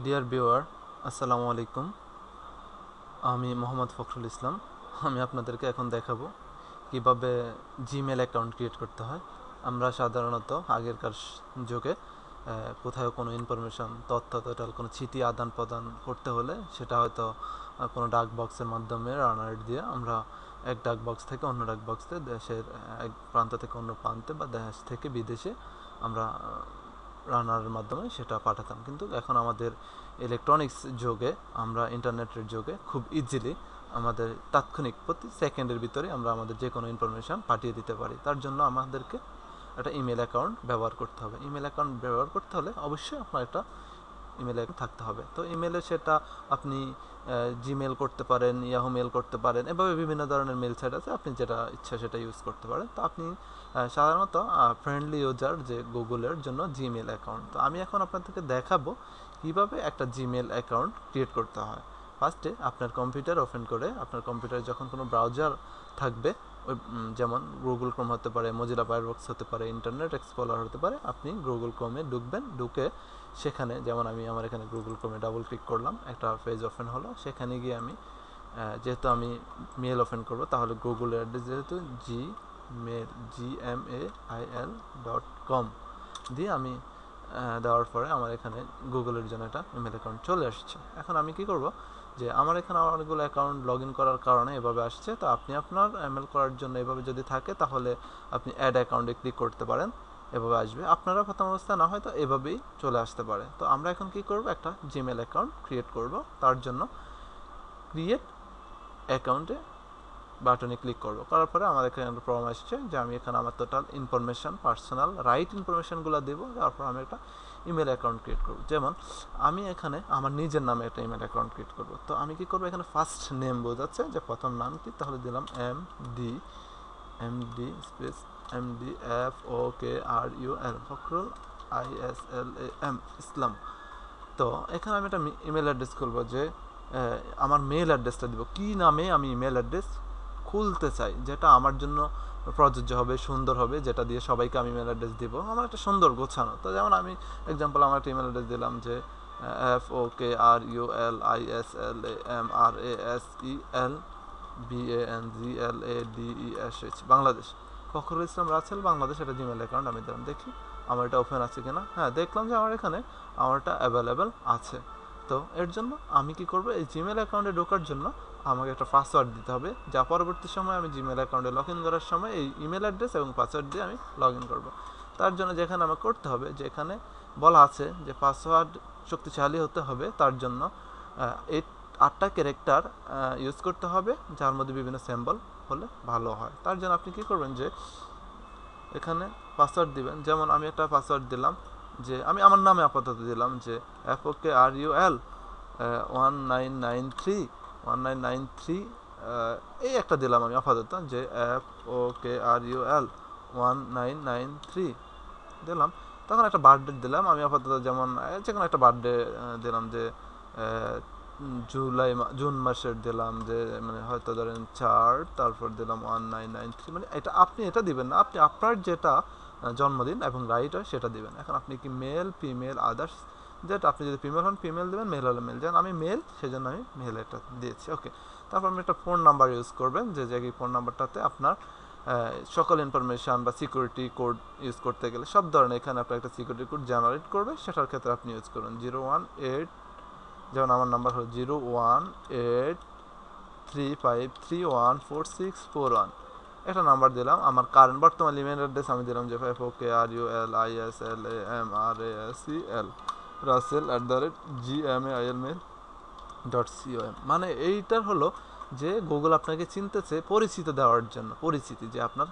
Dear viewer, আসসালামু আলাইকুম। আমি মোহাম্মদ ফখরুল ইসলাম। আমি আপনাদেরকে এখন দেখাবো কিভাবে জিমেল অ্যাকাউন্ট ক্রিয়েট করতে হয়। আমরা সাধারণত আগেরকার যুগে কোথাও কোনো ইনফরমেশন, তথ্য টোটাল কোনো চিঠি আদান প্রদান করতে হলে সেটা হয়তো কোনো ডাক বক্সের মাধ্যমে রানার দিয়ে আমরা এক ডাক বক্স থেকে অন্য ডাক বক্সে, দেশের এক প্রান্ত থেকে অন্য প্রান্তে বা দেশ থেকে বিদেশে আমরা রানারের মাধ্যমে সেটা পাঠাতাম। কিন্তু এখন আমাদের ইলেকট্রনিক্স যুগে, আমরা ইন্টারনেটের যুগে খুব ইজিলি আমাদের তাৎক্ষণিক প্রতি সেকেন্ডের ভিতরে আমরা আমাদের যে কোনো ইনফরমেশান পাঠিয়ে দিতে পারি। তার জন্য আমাদেরকে একটা ইমেল অ্যাকাউন্ট ব্যবহার করতে হবে। ইমেল অ্যাকাউন্ট ব্যবহার করতে হলে অবশ্যই আপনার একটা ইমেল অ্যাকাউন্ট থাকতে হবে। তো ইমেলে সেটা আপনি জিমেল করতে পারেন, ইয়াহু মেল করতে পারেন, এভাবে বিভিন্ন ধরনের মেল সাইট আছে, আপনি যেটা ইচ্ছা সেটা ইউজ করতে পারেন। তো আপনি সাধারণত ফ্রেন্ডলি ইউজার যে গুগলের জন্য জিমেল অ্যাকাউন্ট। তো আমি এখন আপনাদেরকে দেখাবো কীভাবে একটা জিমেল অ্যাকাউন্ট ক্রিয়েট করতে হয়। ফার্স্টে আপনার কম্পিউটার ওপেন করে, আপনার কম্পিউটারে যখন কোনো ব্রাউজার থাকবে, ওই যেমন গুগল ক্রোম হতে পারে, মজিলা ফায়ারফক্স হতে পারে, ইন্টারনেট এক্সপ্লোরার হতে পারে, আপনি গুগল ক্রোমে ঢুকবেন। ঢুকে সেখানে, যেমন আমি আমার এখানে গুগল ক্রোমে ডাবল ক্লিক করলাম, একটা পেজ ওপেন হলো। সেখানে গিয়ে আমি যেহেতু আমি মেল ওপেন করব, তাহলে গুগলের অ্যাড্রেস যেহেতু gmail.com দিয়ে আমি দেওয়ার পরে আমার এখানে গুগলের জন্য একটা ইমেল অ্যাকাউন্ট চলে আসছে। এখন আমি কি করব, যে আমার এখানে অনেকগুলো অ্যাকাউন্ট লগ ইন করার কারণে এভাবে আসছে। তো আপনি আপনার ইমেল করার জন্য এভাবে যদি থাকে, তাহলে আপনি অ্যাড অ্যাকাউন্টে ক্লিক করতে পারেন, এভাবে আসবে। আপনারা প্রথম অবস্থায় না হয়তো এভাবেই চলে আসতে পারে। তো আমরা এখন কি করব, একটা জিমেল অ্যাকাউন্ট ক্রিয়েট করব। তার জন্য ক্রিয়েট অ্যাকাউন্টে বাটনে ক্লিক করব। করার পরে আমার এখানে একটা প্রবলেম আসছে যে আমি এখানে আমার টোটাল ইনফরমেশান, পার্সোনাল রাইট ইনফরমেশানগুলো দেবো। তারপর আমি একটা ইমেল অ্যাকাউন্ট ক্রিয়েট করব। যেমন আমি এখানে আমার নিজের নামে একটা ইমেল অ্যাকাউন্ট ক্রিয়েট করব। তো আমি কি করব, এখানে ফার্স্ট নেম বোঝাচ্ছে যে প্রথম নাম কি, তাহলে দিলাম MD space MDFOKRUL, Fakhrul, ISLAM, ইসলাম। তো এখানে আমি একটা ইমেল অ্যাড্রেস খুলবো, যে আমার মেল অ্যাড্রেসটা দিব, কি নামে আমি ইমেল অ্যাড্রেস খুলতে চাই, যেটা আমার জন্য প্রযোজ্য হবে, সুন্দর হবে, যেটা দিয়ে সবাইকে আমি ইমেল অ্যাড্রেস দিব, আমার একটা সুন্দর গোছানো। তো যেমন আমি এক্সাম্পল আমার একটা ইমেল অ্যাড্রেস দিলাম যে FOKRULISLAMRASELBANGLADESH, বাংলাদেশ, ফখরুল ইসলাম রাসেল, বাংলাদেশ, এটা জিমেল অ্যাকাউন্ট আমি দিলাম। দেখি আমার এটা ওপেন আছে কিনা। হ্যাঁ, দেখলাম যে আমার এখানে আমারটা অ্যাভেলেবেল আছে। তো এর জন্য আমি কি করব, এই জিমেল অ্যাকাউন্টে ঢোকার জন্য আমাকে একটা পাসওয়ার্ড দিতে হবে, যা পরবর্তী সময় আমি জিমেল অ্যাকাউন্টে লগ ইন করার সময় এই ইমেল অ্যাড্রেস এবং পাসওয়ার্ড দিয়ে আমি লগ ইন করবো। তার জন্য যেখানে আমার করতে হবে, যেখানে বলা আছে যে পাসওয়ার্ড শক্তিশালী হতে হবে, তার জন্য এই 8টা ক্যারেক্টার ইউজ করতে হবে, যার মধ্যে বিভিন্ন সিম্বল হলে ভালো হয়। তার জন্য আপনি কি করবেন, যে এখানে পাসওয়ার্ড দিবেন। যেমন আমি একটা পাসওয়ার্ড দিলাম, যে আমি আমার নামে আপাতত দিলাম যে FOKRUL 1993 এই একটা দিলাম আমি আপাতত, যে FOKRUL 1993 দিলাম। তখন একটা বার্থডে দিলাম আমি আপাতত, যেমন যে কোনো একটা বার্থডে দিলাম, যে জুন মাসের দিলাম, যে মানে হয়তো ধরেন 4, তারপর দিলাম 1993, মানে এটা আপনি এটা দিবেন না, আপনি আপনার যেটা জন্মদিন এবং রাইট হয় সেটা দিবেন। এখন আপনি কি মেল, ফিমেল, আদার্স, যেটা আপনি যদি ফিমেল হন ফিমেল দেবেন, মেল হলে মেল। যেমন আমি মেল, সেজন্য আমি মেল এটা দিয়েছি। ওকে, তারপর আপনি একটা ফোন নাম্বার ইউজ করবেন, যে জায়গায় ফোন নাম্বারটাতে আপনার সকল ইনফরমেশান বা সিকিউরিটি কোড ইউজ করতে গেলে সব ধরনের, এখানে আপনার একটা সিকিউরিটি কোড জেনারেট করবে, সেটার ক্ষেত্রে আপনি ইউজ করুন 018, যেমন আমার নাম্বার হলো 01835314641, একটা নাম্বার দিলাম। আমার কারেন্ট বর্তমান ইমেল অ্যাড্রেস আমি দিলাম যে FOKRULISLAMRASEL Russell@gmail.com। মানে এইটার হলো যে গুগল আপনাকে চিনতেছে, পরিচিত দেওয়ার জন্য, পরিচিতি, যে আপনার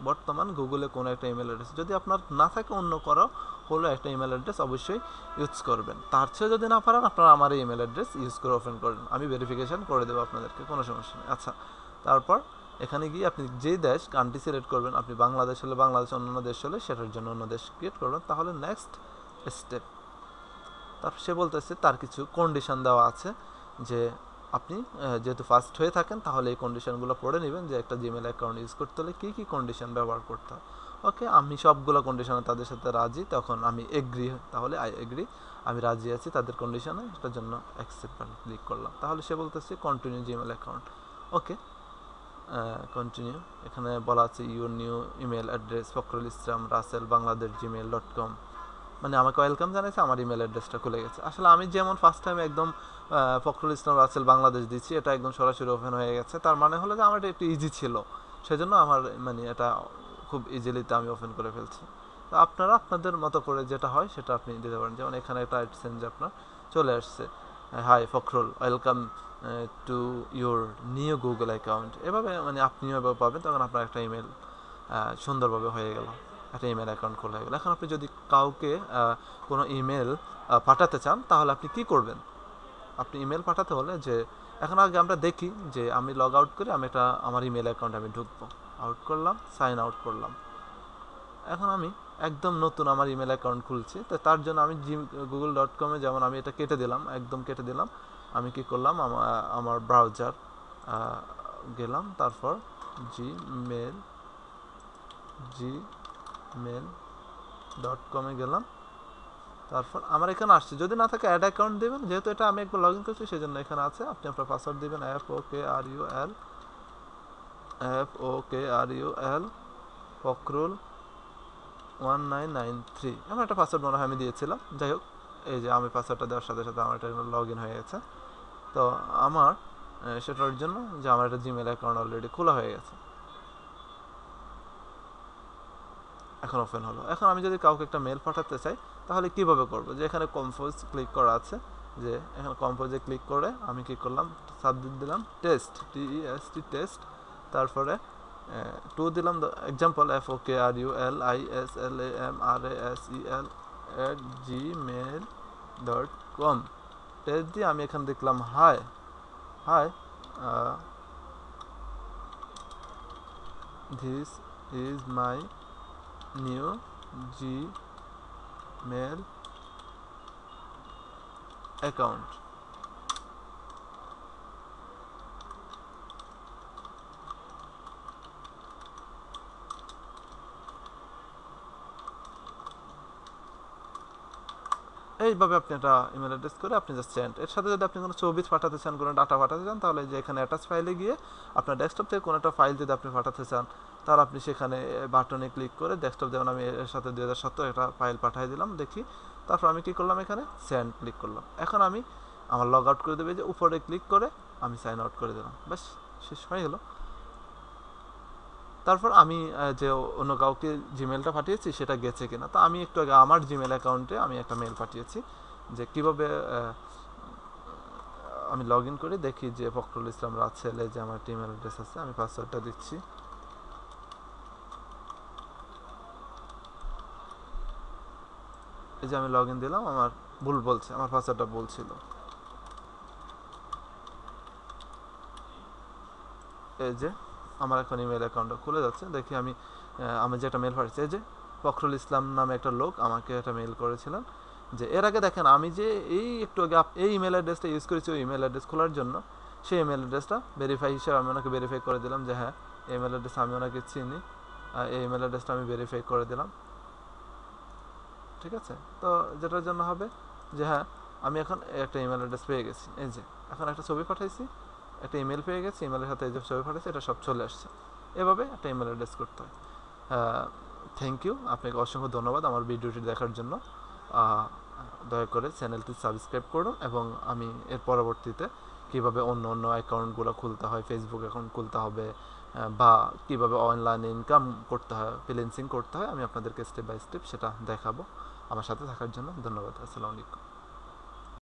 বর্তমান গুগলে কোনো একটা ইমেল অ্যাড্রেস যদি আপনার না থাকে, অন্য করো হলো একটা ইমেল অ্যাড্রেস অবশ্যই ইউজ করবেন। তার চেয়ে যদি না পারেন, আপনারা আমার এই ইমেল অ্যাড্রেস ইউজ করে ওপেন করেন, আমি ভেরিফিকেশান করে দেবো আপনাদেরকে, কোনো সমস্যা নেই। আচ্ছা, তারপর এখানে গিয়ে আপনি যে দেশ, কান্ট্রি সিলেক্ট করবেন। আপনি বাংলাদেশ হলে বাংলাদেশ, অন্যান্য দেশ হলে সেটার জন্য অন্য দেশ ক্রিয়েট করবেন। তাহলে নেক্সট স্টেপ, তারপর সে বলতেছে তার কিছু কন্ডিশন দেওয়া আছে, যে আপনি যেহেতু ফার্স্ট হয়ে থাকেন, তাহলে এই কন্ডিশনগুলো পড়ে নেবেন, যে একটা জিমেল অ্যাকাউন্ট ইউজ করতে হলে কী কী কন্ডিশন ব্যবহার করতে হয়। ওকে, আমি সবগুলো কন্ডিশনে তাদের সাথে রাজি, তখন আমি এগ্রি, তাহলে আই এগ্রি, আমি রাজি আছি তাদের কন্ডিশনে, এটার জন্য অ্যাকসেপ্ট ক্লিক করলাম। তাহলে সে বলতেছে continue Gmail account. Okay, continue. এখানে বলা আছে your new email address Fakhrul Islam Rasel Bangladesh gmail.com, মানে আমাকে ওয়েলকাম জানাইছে, আমার ইমেল অ্যাড্রেসটা খুলে গেছে। আসলে আমি যেমন ফার্স্ট টাইম একদম ফখরুল ইসলাম রাসেল বাংলাদেশ দিচ্ছি, এটা একদম সরাসরি ওপেন হয়ে গেছে, তার মানে হলো যে আমার এটা একটু ইজি ছিল, সেজন্য আমার মানে এটা খুব ইজিলিতে আমি ওপেন করে ফেলছি। তো আপনারা আপনাদের মতো করে যেটা হয় সেটা আপনি দিতে পারেন। যেমন এখানে একটা এক্সচেঞ্জ আপনার চলে আসছে, hi Fakhrul, welcome to your new Google account, এভাবে মানে আপনিও এভাবে পাবেন, তখন আপনার একটা ইমেল সুন্দরভাবে হয়ে গেল, একটা ইমেল অ্যাকাউন্ট খোলা হয়ে গেল। এখন আপনি যদি কাউকে কোনো ইমেল পাঠাতে চান, তাহলে আপনি কি করবেন? আপনি ইমেল পাঠাতে হলে যে, এখন আগে আমরা দেখি যে আমি লগ আউট করে আমি একটা আমার ইমেল অ্যাকাউন্টে আমি ঢুকবো, আউট করলাম, সাইন আউট করলাম। এখন আমি একদম নতুন আমার ইমেল অ্যাকাউন্ট খুলছি, তো তার জন্য আমি google.com-এ যেমন আমি এটা কেটে দিলাম, একদম কেটে দিলাম। আমি কি করলাম, আমার ব্রাউজার গেলাম, তারপর gmail.com-এ গেলাম, তারপর আমার এখানে আসছে, যদি না থাকে অ্যাড অ্যাকাউন্ট দেবেন, যেহেতু এটা আমি একবার লগ ইন করছি সেই জন্য এখানে আছে। আপনি আপনার পাসওয়ার্ড দেবেন FOKRUL ফখরুল 1993, এমন একটা পাসওয়ার্ড মনে হয় আমি দিয়েছিলাম। যাই হোক, এই যে আমি পাসওয়ার্ডটা দেওয়ার সাথে সাথে আমার এটা লগ ইন হয়ে গেছে। তো আমার সেটার জন্য যে আমার একটা জিমেল অ্যাকাউন্ট অলরেডি খোলা হয়ে গেছে, এখন ওপেন হলো। এখন আমি যদি কাউকে একটা মেল পাঠাতে চাই, তাহলে কিভাবে করব? যে এখানে কম্পোজ ক্লিক করা আছে, যে এখানে কম্পোজে ক্লিক করে আমি কি করলাম, সাবজেক্ট দিলাম টেস্ট, টেস্ট, তারপরে টু দিলাম এক্সাম্পল FOKRULISLAMRASEL@gmail.com, টেস্ট দিয়ে আমি এখানে দেখলাম hi, this is my new Gmail account. এইভাবে আপনি একটা ইমেল অ্যাড্রেস করে আপনি জাস্ট সেন্ড। এর সাথে যদি আপনি কোনো ছবি পাঠাতে চান, কোনো ডাটা পাঠাতে চান, তাহলে যে এখানে অ্যাটাচ ফাইলে গিয়ে আপনার ডেস্কটপ থেকে কোনো একটা ফাইল যদি আপনি পাঠাতে চান, তাহলে আপনি সেখানে বাটনে ক্লিক করে ডেস্কটপ, যেমন আমি এর সাথে 2017 একটা ফাইল পাঠিয়ে দিলাম, দেখি। তারপর আমি কি করলাম, এখানে সেন্ড ক্লিক করলাম। এখন আমি আমার লগ আউট করে দেবে, যে উপরে ক্লিক করে আমি সাইন আউট করে দিলাম, ব্যাস শেষ হয়ে গেল। তারপর আমি যে অন্য কাউকে জিমেলটা পাঠিয়েছি সেটা গেছে কিনা, তো আমি একটু আগে আমার জিমেল অ্যাকাউন্টে আমি একটা মেল পাঠিয়েছি, যে কীভাবে আমি লগ ইন করে দেখি যে ফখরুল ইসলাম রাসেলে যে আমার একটা ইমেল অ্যাড্রেস আছে, আমি পাসওয়ার্ডটা দিচ্ছি। এই যে আমি লগ ইন দিলাম, আমার ভুল বলছে, আমার পাসওয়ার্ডটা ভুল ছিল। এই যে আমার এখন ইমেল অ্যাকাউন্টটা খুলে যাচ্ছে, দেখি আমি যেটা মেল পাঠিয়েছি, এই যে ফখরুল ইসলাম নামে একটা লোক আমাকে একটা মেল করেছিলেন, যে এর আগে দেখেন আমি যে এই একটু আগে এই ইমেল অ্যাড্রেসটা ইউজ করেছি ওই ইমেল অ্যাড্রেস খোলার জন্য, সেই ইমেল অ্যাড্রেসটা ভেরিফাই হিসেবে আমি ওনাকে ভেরিফাই করে দিলাম, যে হ্যাঁ এই ইমেল অ্যাড্রেস আমি ওনাকে চিনি, এই ইমেল অ্যাড্রেসটা আমি ভেরিফাই করে দিলাম। ঠিক আছে, তো যেটার জন্য হবে যে হ্যাঁ আমি এখন একটা ইমেল অ্যাড্রেস পেয়ে গেছি, এই যে এখন একটা ছবি পাঠাইছি, একটা ইমেল পেয়ে গেছি, ইমেলের সাথে এই যে ছবি পাঠাইছি এটা সব চলে আসছে। এভাবে একটা ইমেল অ্যাড্রেস করতে হয়। থ্যাংক ইউ, আপনাকে অসংখ্য ধন্যবাদ আমার ভিডিওটি দেখার জন্য। দয়া করে চ্যানেলটি সাবস্ক্রাইব করুন, এবং আমি এর পরবর্তীতে কীভাবে অন্য অন্য অ্যাকাউন্টগুলো খুলতে হয়, ফেসবুক অ্যাকাউন্ট খুলতে হবে, বা কীভাবে অনলাইনে ইনকাম করতে হয়, ফ্রিল্যান্সিং করতে হয়, আমি আপনাদেরকে স্টেপ বাই স্টেপ সেটা দেখাবো। আমার সাথে থাকার জন্য ধন্যবাদ। আসসালামু আলাইকুম।